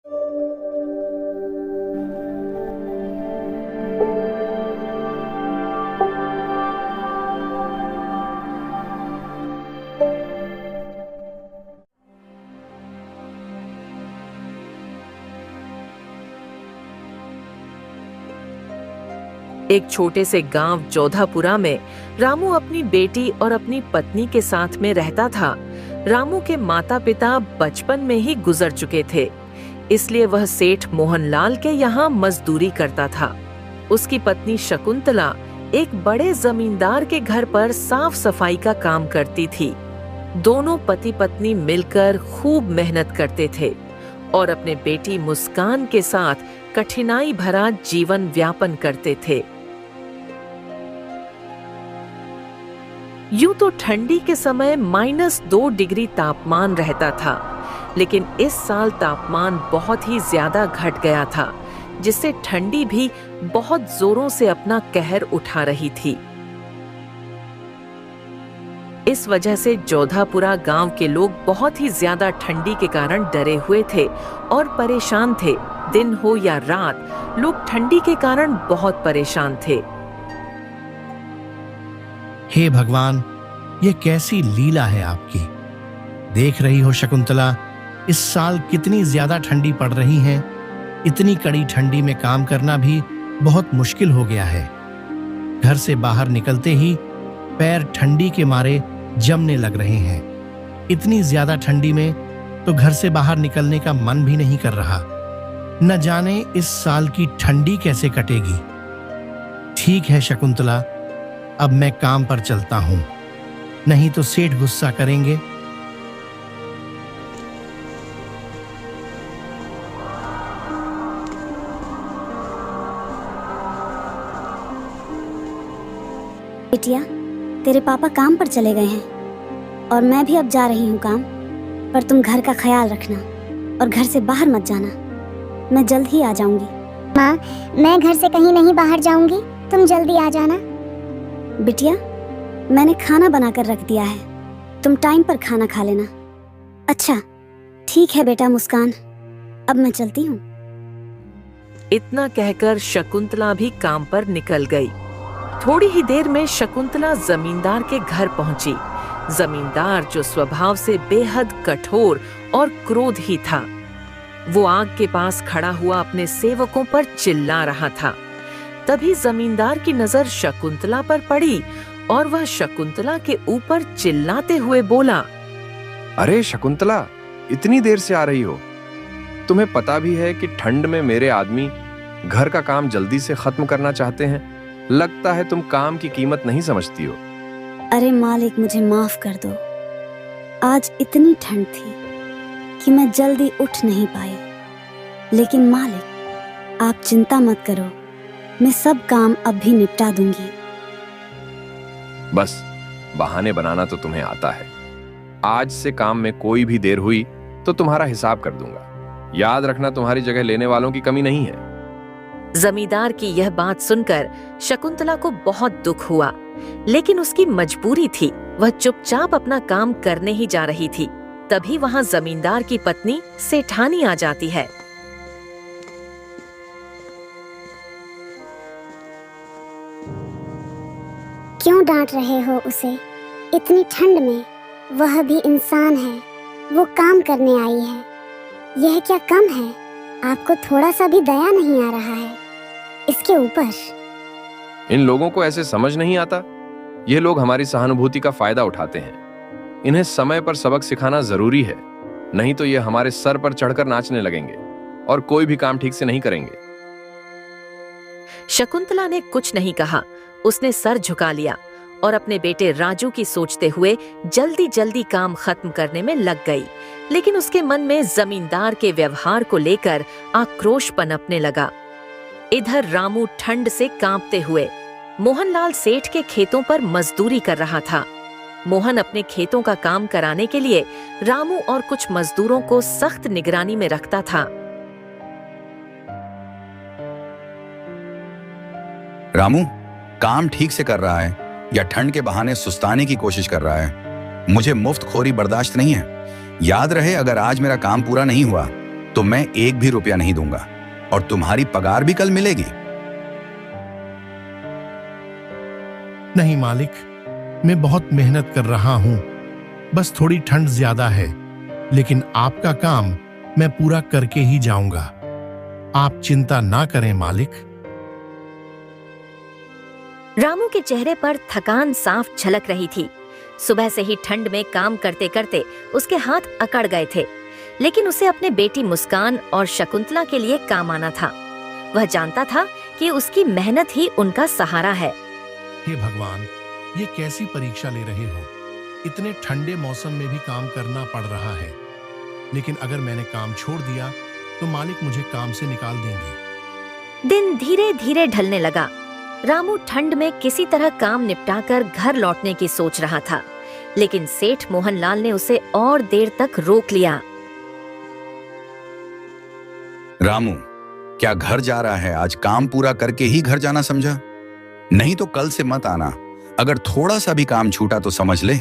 एक छोटे से गांव जोधापुरा में रामू अपनी बेटी और अपनी पत्नी के साथ में रहता था। रामू के माता पिता बचपन में ही गुजर चुके थे, इसलिए वह सेठ मोहनलाल के यहाँ मजदूरी करता था। उसकी पत्नी शकुंतला एक बड़े जमींदार के घर पर साफ सफाई का काम करती थी। दोनों पति पत्नी मिलकर खूब मेहनत करते थे और अपने बेटी मुस्कान के साथ कठिनाई भरा जीवन व्यापन करते थे। यूं तो ठंडी के समय -2 डिग्री तापमान रहता था, लेकिन इस साल तापमान बहुत ही ज्यादा घट गया था, जिससे ठंडी भी बहुत जोरों से अपना कहर उठा रही थी। इस वजह से जोधापुरा गांव के लोग बहुत ही ज्यादा ठंडी के कारण डरे हुए थे और परेशान थे। दिन हो या रात, लोग ठंडी के कारण बहुत परेशान थे। हे भगवान, ये कैसी लीला है आपकी। देख रही हो शकुंतला, इस साल कितनी ज्यादा ठंडी पड़ रही है। इतनी कड़ी ठंडी में काम करना भी बहुत मुश्किल हो गया है। घर से बाहर निकलते ही पैर ठंडी के मारे जमने लग रहे हैं। इतनी ज्यादा ठंडी में तो घर से बाहर निकलने का मन भी नहीं कर रहा। न जाने इस साल की ठंडी कैसे कटेगी। ठीक है शकुंतला, अब मैं काम पर चलता हूं, नहीं तो सेठ गुस्सा करेंगे। बिटिया, तेरे पापा काम पर चले गए हैं और मैं भी अब जा रही हूँ काम पर। तुम घर का ख्याल रखना और घर से बाहर मत जाना। मैं जल्द ही आ जाऊंगी। माँ, मैं घर से कहीं नहीं बाहर जाऊंगी, तुम जल्दी आ जाना। बिटिया, मैंने खाना बनाकर रख दिया है, तुम टाइम पर खाना खा लेना। अच्छा ठीक है बेटा मुस्कान, अब मैं चलती हूँ। इतना कहकर शकुंतला भी काम पर निकल गई। थोड़ी ही देर में शकुंतला जमींदार के घर पहुंची। जमींदार जो स्वभाव से बेहद कठोर और क्रोधी था, वो आग के पास खड़ा हुआ अपने सेवकों पर चिल्ला रहा था। तभी जमींदार की नजर शकुंतला पर पड़ी और वह शकुंतला के ऊपर चिल्लाते हुए बोला, अरे शकुंतला, इतनी देर से आ रही हो? तुम्हें पता भी है कि ठंड में मेरे आदमी घर का काम जल्दी से खत्म करना चाहते हैं। लगता है तुम काम की कीमत नहीं समझती हो। अरे मालिक, मुझे माफ कर दो। आज इतनी ठंड थी कि मैं जल्दी उठ नहीं पाई। लेकिन मालिक, आप चिंता मत करो, मैं सब काम अब भी निपटा दूंगी। बस बहाने बनाना तो तुम्हें आता है। आज से काम में कोई भी देर हुई तो तुम्हारा हिसाब कर दूंगा। याद रखना, तुम्हारी जगह लेने वालों की कमी नहीं है। जमींदार की यह बात सुनकर शकुंतला को बहुत दुख हुआ, लेकिन उसकी मजबूरी थी। वह चुपचाप अपना काम करने ही जा रही थी। तभी वहां जमींदार की पत्नी सेठानी आ जाती है। क्यों डांट रहे हो उसे? इतनी ठंड में वह भी इंसान है, वो काम करने आई है। यह क्या कम है? आपको थोड़ा सा भी दया नहीं आ रहा है इसके ऊपर? इन लोगों को ऐसे समझ नहीं आता। ये लोग हमारी सहानुभूति का फायदा उठाते हैं। इन्हें समय पर सबक सिखाना जरूरी है, नहीं तो ये हमारे सर पर चढ़कर नाचने लगेंगे और कोई भी काम ठीक से नहीं करेंगे। शकुंतला ने कुछ नहीं कहा। उसने सर झुका लिया और अपने बेटे राजू की सोचते हुए जल्दी जल्दी काम खत्म करने में लग गई। लेकिन उसके मन में जमींदार के व्यवहार को लेकर आक्रोश पनपने लगा। इधर रामू ठंड से कांपते हुए मोहनलाल सेठ के खेतों पर मजदूरी कर रहा था। मोहन अपने खेतों का काम कराने के लिए रामू और कुछ मजदूरों को सख्त निगरानी में रखता था। रामू काम ठीक से कर रहा है या ठंड के बहाने सुस्ताने की कोशिश कर रहा है? मुझे मुफ्तखोरी बर्दाश्त नहीं है। याद रहे, अगर आज मेरा काम पूरा नहीं हुआ तो मैं एक भी रुपया नहीं दूंगा और तुम्हारी पगार भी कल मिलेगी। नहीं मालिक, मैं बहुत मेहनत कर रहा हूं, बस थोड़ी ठंड ज्यादा है, लेकिन आपका काम मैं पूरा करके ही जाऊंगा। आप चिंता ना करें मालिक। रामू के चेहरे पर थकान साफ झलक रही थी। सुबह से ही ठंड में काम करते करते उसके हाथ अकड़ गए थे, लेकिन उसे अपने बेटी मुस्कान और शकुंतला के लिए काम आना था। वह जानता था कि उसकी मेहनत ही उनका सहारा है। हे भगवान, ये कैसी परीक्षा ले रहे हो? इतने ठंडे मौसम में भी काम करना पड़ रहा है, लेकिन अगर मैंने काम छोड़ दिया तो मालिक मुझे काम से निकाल देंगे। दिन धीरे धीरे ढलने लगा। रामू ठंड में किसी तरह काम निपटाकर घर लौटने की सोच रहा था, लेकिन सेठ मोहनलाल ने उसे और देर तक रोक लिया। रामू, क्या घर जा रहा है? आज काम पूरा करके ही घर जाना समझा? नहीं तो कल से मत आना। अगर थोड़ा सा भी काम छूटा तो समझ ले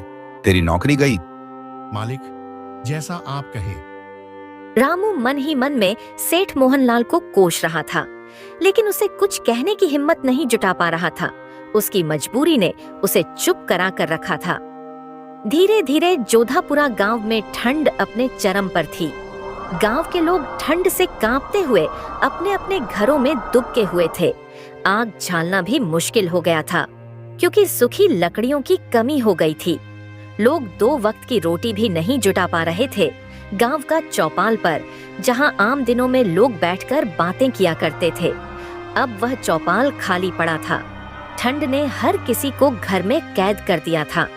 तेरी नौकरी गई। मालिक, जैसा आप कहे। रामू मन ही मन में सेठ मोहनलाल को कोस रहा था, लेकिन उसे कुछ कहने की हिम्मत नहीं जुटा पा रहा था। उसकी मजबूरी ने उसे चुप करा कर रखा था। धीरे धीरे जोधापुरा गांव में ठंड अपने चरम पर थी। गांव के लोग ठंड से कांपते हुए अपने अपने घरों में दुबके हुए थे। आग झालना भी मुश्किल हो गया था, क्योंकि सूखी लकड़ियों की कमी हो गई थी। लोग 2 वक्त की रोटी भी नहीं जुटा पा रहे थे। गांव का चौपाल पर, जहां आम दिनों में लोग बैठकर बातें किया करते थे, अब वह चौपाल खाली पड़ा था। ठंड ने हर किसी को घर में कैद कर दिया था।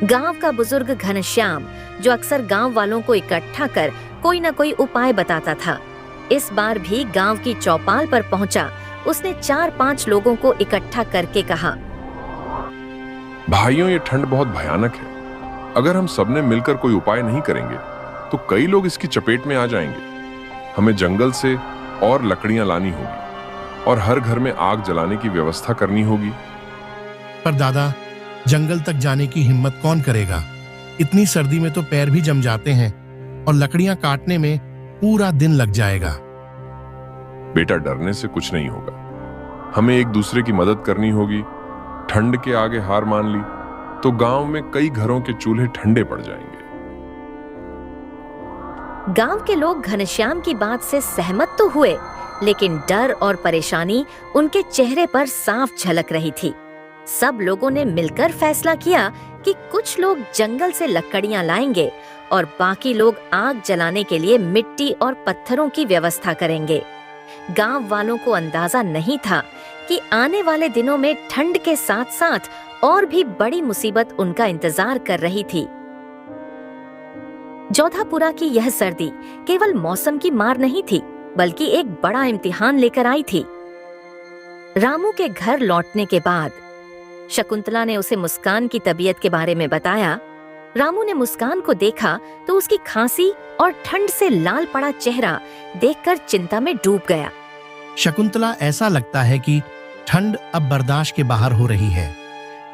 गांव का बुजुर्ग घनश्याम, जो अक्सर गांव वालों को इकट्ठा कर कोई न कोई उपाय बताता था, इस बार भी गांव की चौपाल पर पहुंचा। उसने 4-5 लोगों को इकट्ठा करके कहा, भाइयों, ये ठंड बहुत भयानक है। अगर हम सबने मिलकर कोई उपाय नहीं करेंगे तो कई लोग इसकी चपेट में आ जाएंगे। हमें जंगल से और लकड़ियां लानी होगी और हर घर में आग जलाने की व्यवस्था करनी होगी। पर दादा, जंगल तक जाने की हिम्मत कौन करेगा? इतनी सर्दी में तो पैर भी जम जाते हैं और लकड़ियां काटने में पूरा दिन लग जाएगा। बेटा, डरने से कुछ नहीं होगा। हमें एक दूसरे की मदद करनी होगी। ठंड के आगे हार मान ली तो गांव में कई घरों के चूल्हे ठंडे पड़ जाएंगे। गांव के लोग घनश्याम की बात से सहमत तो हुए, लेकिन डर और परेशानी उनके चेहरे पर साफ झलक रही थी। सब लोगों ने मिलकर फैसला किया कि कुछ लोग जंगल से लकड़ियां लाएंगे और बाकी लोग आग जलाने के लिए मिट्टी और पत्थरों की व्यवस्था करेंगे। गांव वालों को अंदाजा नहीं था कि आने वाले दिनों में ठंड के साथ साथ और भी बड़ी मुसीबत उनका इंतजार कर रही थी। जोधापुरा की यह सर्दी केवल मौसम की मार नहीं थी, बल्कि एक बड़ा इम्तिहान लेकर आई थी। रामू के घर लौटने के बाद शकुंतला ने उसे मुस्कान की तबीयत के बारे में बताया। रामू ने मुस्कान को देखा तो उसकी खांसी और ठंड से लाल पड़ा चेहरा देखकर चिंता में डूब गया। शकुंतला, ऐसा लगता है कि ठंड अब बर्दाश्त के बाहर हो रही है।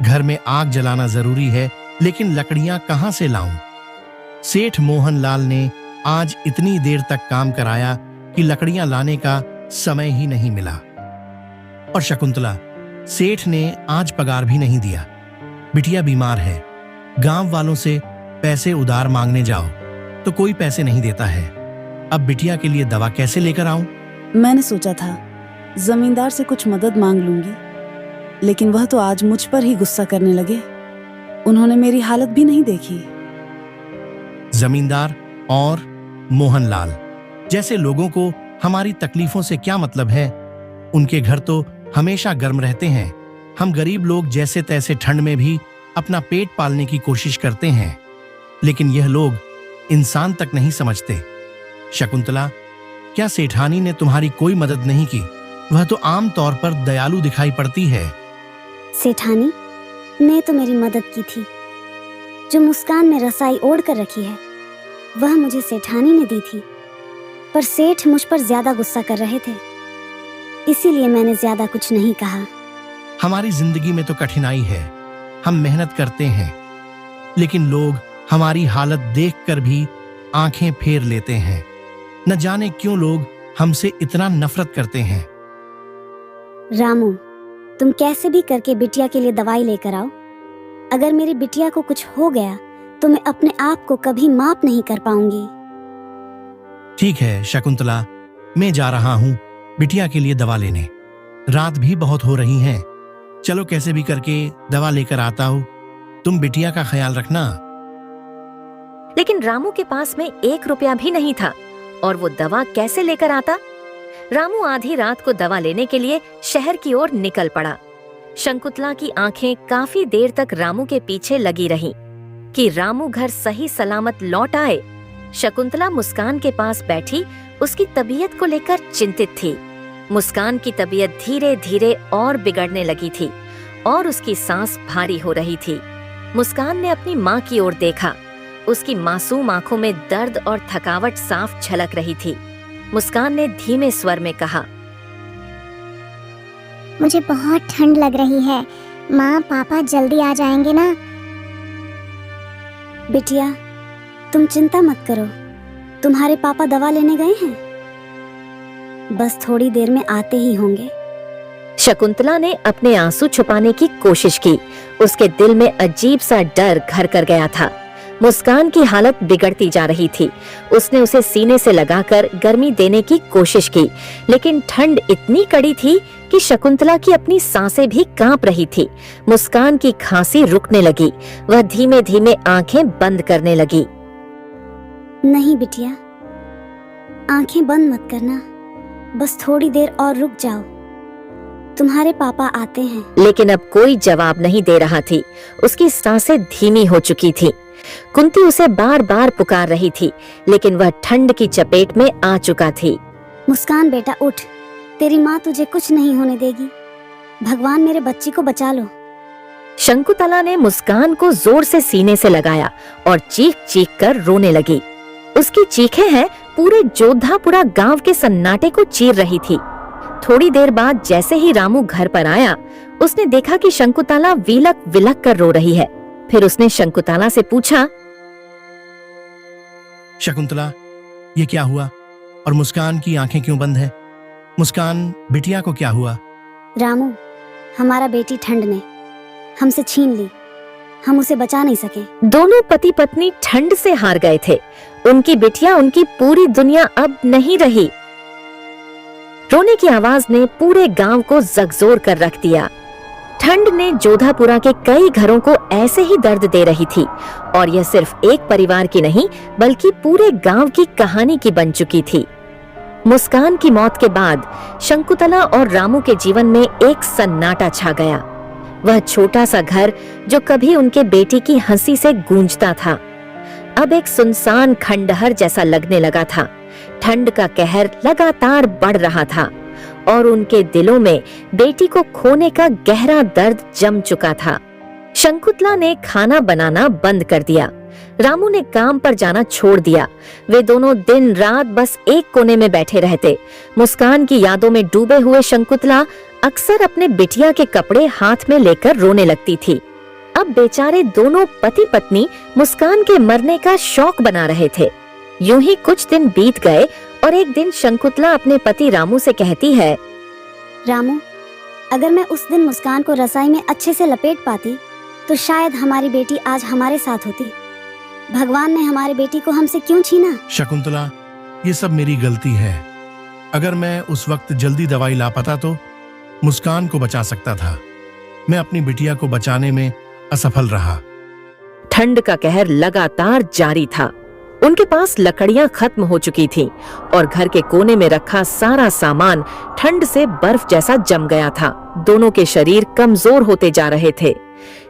घर में आग जलाना जरूरी है, लेकिन लकड़ियां कहां से लाऊं? सेठ मोहनलाल ने आज इतनी देर तक काम कराया कि लकड़ियां लाने का समय ही नहीं मिला। और शकुंतला, सेठ ने आज पगार भी नहीं दिया। बिटिया बीमार है। गांव वालों से पैसे उधार मांगने जाओ तो कोई पैसे नहीं देता है। अब बिटिया के लिए दवा कैसे लेकर आऊं? मैंने सोचा था जमींदार से कुछ मदद मांग लूंगी, लेकिन वह तो आज मुझ पर ही गुस्सा करने लगे। उन्होंने मेरी हालत भी नहीं देखी। जमींदार और मोहनलाल जैसे लोगों को हमारी तकलीफों से क्या मतलब है? उनके घर तो हमेशा गर्म रहते हैं। हम गरीब लोग जैसे तैसे ठंड में भी अपना पेट पालने की कोशिश करते हैं, लेकिन यह लोग इंसान तक नहीं समझते। शकुंतला, क्या सेठानी ने तुम्हारी कोई मदद नहीं की? वह तो आम तौर पर दयालु दिखाई पड़ती है। सेठानी ने तो मेरी मदद की थी। जो मुस्कान में रसाई ओढ़ कर रखी है वह मुझे सेठानी ने दी थी, पर सेठ मुझ पर ज्यादा गुस्सा कर रहे थे, इसीलिए मैंने ज्यादा कुछ नहीं कहा। हमारी जिंदगी में तो कठिनाई है। हम मेहनत करते हैं, लेकिन लोग हमारी हालत देखकर भी आंखें फेर लेते हैं। न जाने क्यों लोग हमसे इतना नफरत करते हैं। रामू, तुम कैसे भी करके बिटिया के लिए दवाई लेकर आओ। अगर मेरी बिटिया को कुछ हो गया तो मैं अपने आप को कभी माफ नहीं कर पाऊंगी। ठीक है शकुंतला, मैं जा रहा हूँ बिटिया के लिए दवा लेने। रात भी बहुत हो रही है। चलो कैसे भी करके दवा लेकर आता हूँ। तुम बिटिया का ख्याल रखना। लेकिन रामू के पास में 1 रुपया भी नहीं था और वो दवा कैसे लेकर आता। रामू आधी रात को दवा लेने के लिए शहर की ओर निकल पड़ा। शकुंतला की आंखें काफी देर तक रामू के पीछे लगी रहीं कि रामू घर सही सलामत लौट आए। शकुंतला मुस्कान के पास बैठी उसकी तबीयत को लेकर चिंतित थी। मुस्कान की तबीयत धीरे धीरे और बिगड़ने लगी थी और उसकी सांस भारी हो रही थी। मुस्कान ने अपनी माँ की ओर देखा। उसकी मासूम आंखों में दर्द और थकावट साफ झलक रही थी। मुस्कान ने धीमे स्वर में कहा, मुझे बहुत ठंड लग रही है। माँ पापा जल्दी आ जाएंगे ना? बिटिया, तुम चिंता मत करो, तुम्हारे पापा दवा लेने गए हैं। बस थोड़ी देर में आते ही होंगे। शकुंतला ने अपने आंसू छुपाने की कोशिश की। उसके दिल में अजीब सा डर घर कर गया था। मुस्कान की हालत बिगड़ती जा रही थी। उसने उसे सीने से लगाकर गर्मी देने की कोशिश की, लेकिन ठंड इतनी कड़ी थी कि शकुंतला की अपनी सांसें भी कांप रही थी। मुस्कान की खांसी रुकने लगी। वह धीमे धीमे आंखें बंद करने लगी। नहीं बिटिया, आंखें बंद मत करना, बस थोड़ी देर और रुक जाओ, तुम्हारे पापा आते हैं। लेकिन अब कोई जवाब नहीं दे रहा थी। उसकी सांसें धीमी हो चुकी थी। कुंती उसे बार बार पुकार रही थी, लेकिन वह ठंड की चपेट में आ चुका थी। मुस्कान बेटा उठ, तेरी माँ तुझे कुछ नहीं होने देगी। भगवान मेरे बच्ची को बचा लो। शकुंतला ने मुस्कान को जोर से सीने से लगाया और चीख चीख कर रोने लगी। उसकी चीखें हैं पूरे जोधापुरा गांव के सन्नाटे को चीर रही थी। थोड़ी देर बाद जैसे ही रामू घर पर आया, उसने देखा कि शकुंतला विलक विलक कर रो रही है। फिर उसने शकुंतला से पूछा, शकुंतला, ये क्या हुआ और मुस्कान की आंखें क्यों बंद है? मुस्कान, बिटिया को क्या हुआ? रामू, हमारा बेटी ठंड ने हमसे छीन ली, हम उसे बचा नहीं सके। दोनों पति पत्नी ठंड से हार गए थे। उनकी बिटिया, उनकी पूरी दुनिया अब नहीं रही। रोने की आवाज ने पूरे गांव को झकझोर कर रख दिया। ठंड ने जोधापुरा के कई घरों को ऐसे ही दर्द दे रही थी और यह सिर्फ एक परिवार की नहीं बल्कि पूरे गांव की कहानी की बन चुकी थी। मुस्कान की मौत के बाद शकुंतला और रामू के जीवन में एक सन्नाटा छा गया। वह छोटा सा घर जो कभी उनके बेटी की हंसी से गूंजता था, अब एक सुनसान खंडहर जैसा लगने लगा था। ठंड का कहर लगातार बढ़ रहा था और उनके दिलों में बेटी को खोने का गहरा दर्द जम चुका था। शकुंतला ने खाना बनाना बंद कर दिया। रामू ने काम पर जाना छोड़ दिया। वे दोनों दिन रात बस एक कोने में बैठे रहते। मुस्कान की यादों में डूबे हुए शकुंतला अक्सर अपने बिटिया के कपड़े हाथ में लेकर रोने लगती थी। अब बेचारे दोनों पति पत्नी मुस्कान के मरने का शौक बना रहे थे। यूं ही कुछ दिन बीत गए और एक दिन शकुंतला अपने पति रामू से कहती है, रामू, अगर मैं उस दिन मुस्कान को रसाई में अच्छे से लपेट पाती तो शायद हमारी बेटी आज हमारे साथ होती। भगवान ने हमारी बेटी को हमसे क्यों छीना? शकुंतला, ये सब मेरी गलती है। अगर मैं उस वक्त जल्दी दवाई ला पाता तो मुस्कान को बचा सकता था। मैं अपनी बिटिया को बचाने में असफल रहा। ठंड का कहर लगातार जारी था। उनके पास लकड़ियां खत्म हो चुकी थीं और घर के कोने में रखा सारा सामान ठंड से बर्फ जैसा जम गया था। दोनों के शरीर कमजोर होते जा रहे थे।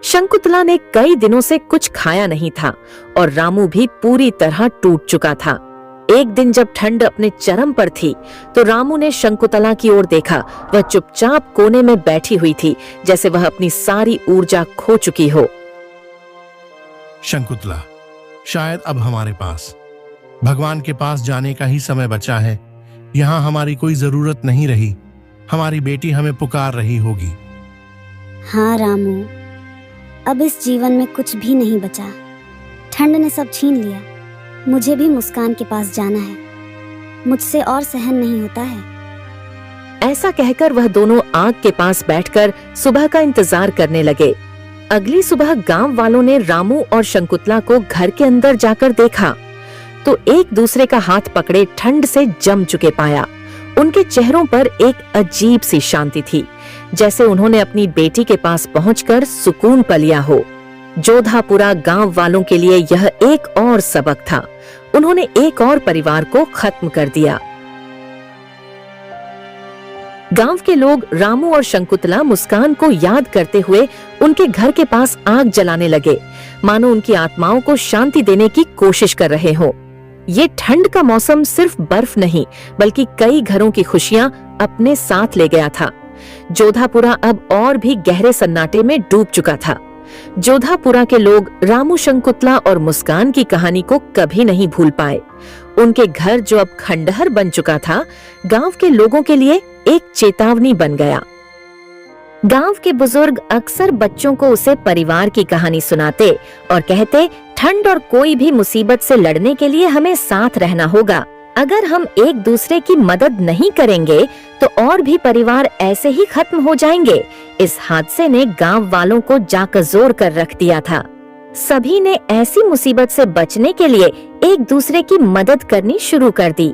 शकुंतला ने कई दिनों से कुछ खाया नहीं था और रामू भी पूरी तरह टूट चुका था। एक दिन जब ठंड अपने चरम पर थी तो रामू ने शकुंतला की ओर देखा। वह चुपचाप कोने में बैठी हुई थी, जैसे वह अपनी सारी ऊर्जा खो चुकी हो। शकुंतला, शायद अब हमारे पास भगवान के पास जाने का ही समय बचा है। यहाँ हमारी कोई जरूरत नहीं रही। हमारी बेटी हमें पुकार रही होगी। हाँ रामू, अब इस जीवन में कुछ भी नहीं बचा। ठंड ने सब छीन लिया। मुझे भी मुस्कान के पास जाना है, मुझसे और सहन नहीं होता है। ऐसा कहकर वह दोनों आग के पास बैठकर सुबह का इंतजार करने लगे। अगली सुबह गांव वालों ने रामू और शंकुतला को घर के अंदर जाकर देखा तो एक दूसरे का हाथ पकड़े ठंड से जम चुके पाया। उनके चेहरों पर एक अजीब सी शांति थी, जैसे उन्होंने अपनी बेटी के पास पहुंचकर सुकून पा लिया हो। जोधापुरा गांव वालों के लिए यह एक और सबक था। उन्होंने एक और परिवार को खत्म कर दिया। गांव के लोग रामू और शंकुतला मुस्कान को याद करते हुए उनके घर के पास आग जलाने लगे, मानो उनकी आत्माओं को शांति देने की कोशिश कर रहे हों। ये ठंड का मौसम सिर्फ बर्फ नहीं बल्कि कई घरों की खुशियां अपने साथ ले गया था। जोधापुरा अब और भी गहरे सन्नाटे में डूब चुका था। जोधापुरा के लोग रामू, शंकुतला और मुस्कान की कहानी को कभी नहीं भूल पाए। उनके घर जो अब खंडहर बन चुका था, गांव के लोगों के लिए एक चेतावनी बन गया। गांव के बुजुर्ग अक्सर बच्चों को उसे परिवार की कहानी सुनाते और कहते, ठंड और कोई भी मुसीबत से लड़ने के लिए हमें साथ रहना होगा। अगर हम एक दूसरे की मदद नहीं करेंगे तो और भी परिवार ऐसे ही खत्म हो जाएंगे। इस हादसे ने गांव वालों को जाकजोर कर रख दिया था। सभी ने ऐसी मुसीबत से बचने के लिए एक दूसरे की मदद करनी शुरू कर दी।